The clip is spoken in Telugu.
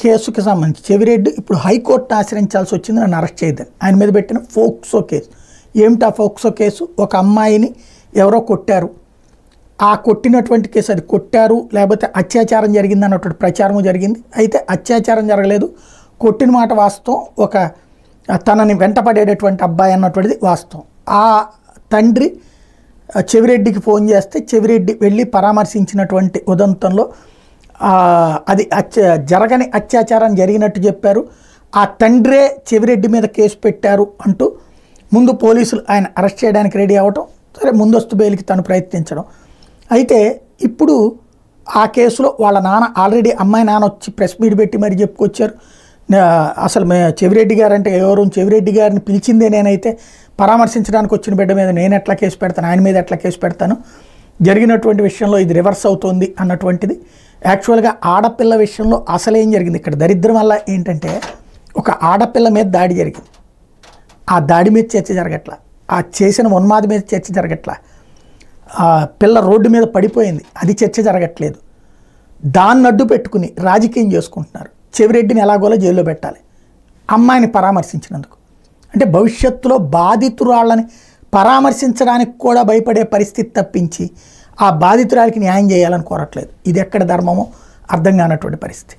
కేసుకి సంబంధించి చెవిరెడ్డి ఇప్పుడు హైకోర్టును ఆశ్రయించాల్సి వచ్చింది నన్ను అరెస్ట్ చేయదని. ఆయన మీద పెట్టిన ఫోక్సో కేసు. ఏమిటా ఫోక్సో కేసు? ఒక అమ్మాయిని ఎవరో కొట్టారు, ఆ కొట్టినటువంటి కేసు అది కొట్టారు లేకపోతే అత్యాచారం జరిగింది అన్నటువంటి ప్రచారము జరిగింది. అయితే అత్యాచారం జరగలేదు, కొట్టిన మాట వాస్తవం, ఒక తనని వెంటపడేటటువంటి అబ్బాయి అన్నటువంటిది వాస్తవం. ఆ తండ్రి చెవిరెడ్డికి ఫోన్ చేస్తే చెవిరెడ్డి వెళ్ళి పరామర్శించినటువంటి ఉదంతంలో అది జరగని అత్యాచారం జరిగినట్టు చెప్పారు. ఆ తండ్రే చెవిరెడ్డి మీద కేసు పెట్టారు అంటూ ముందు పోలీసులు ఆయన అరెస్ట్ చేయడానికి రెడీ అవ్వటం, సరే ముందస్తు బెయిల్కి తను ప్రయత్నించడం. అయితే ఇప్పుడు ఆ కేసులో వాళ్ళ నాన్న ఆల్రెడీ అమ్మాయి నాన్న వచ్చి ప్రెస్ మీట్ పెట్టి మరి చెప్పుకొచ్చారు. అసలు చెవిరెడ్డి గారు అంటే ఎవరు, చెవిరెడ్డి గారిని పిలిచిందే నేనైతే, పరామర్శించడానికి వచ్చిన బిడ్డ మీద నేను ఎట్లా కేసు పెడతాను, ఆయన మీద ఎట్లా కేసు పెడతాను, జరిగినటువంటి విషయంలో ఇది రివర్స్ అవుతుంది అన్నటువంటిది. యాక్చువల్గా ఆడపిల్ల విషయంలో అసలు ఏం జరిగింది ఇక్కడ దరిద్రం వల్ల ఏంటంటే, ఒక ఆడపిల్ల మీద దాడి జరిగింది, ఆ దాడి మీద చర్చ జరగట్లా, ఆ చేసిన ఉన్మాది మీద చర్చ జరగట్లా, ఆ పిల్ల రోడ్డు మీద పడిపోయింది అది చర్చ జరగట్లేదు. దాన్ని అడ్డు పెట్టుకుని రాజకీయం చేసుకుంటున్నారు. చెవిరెడ్డిని ఎలాగోలా జైల్లో పెట్టాలి అమ్మాయిని పరామర్శించినందుకు. అంటే భవిష్యత్తులో బాధితురాళ్ళని పరామర్శించడానికి కూడా భయపడే పరిస్థితి తప్పించి ఆ బాధితురాలికి న్యాయం చేయాలని కోరట్లేదు. ఇది ఎక్కడ ధర్మమో అర్థం కానటువంటి పరిస్థితి.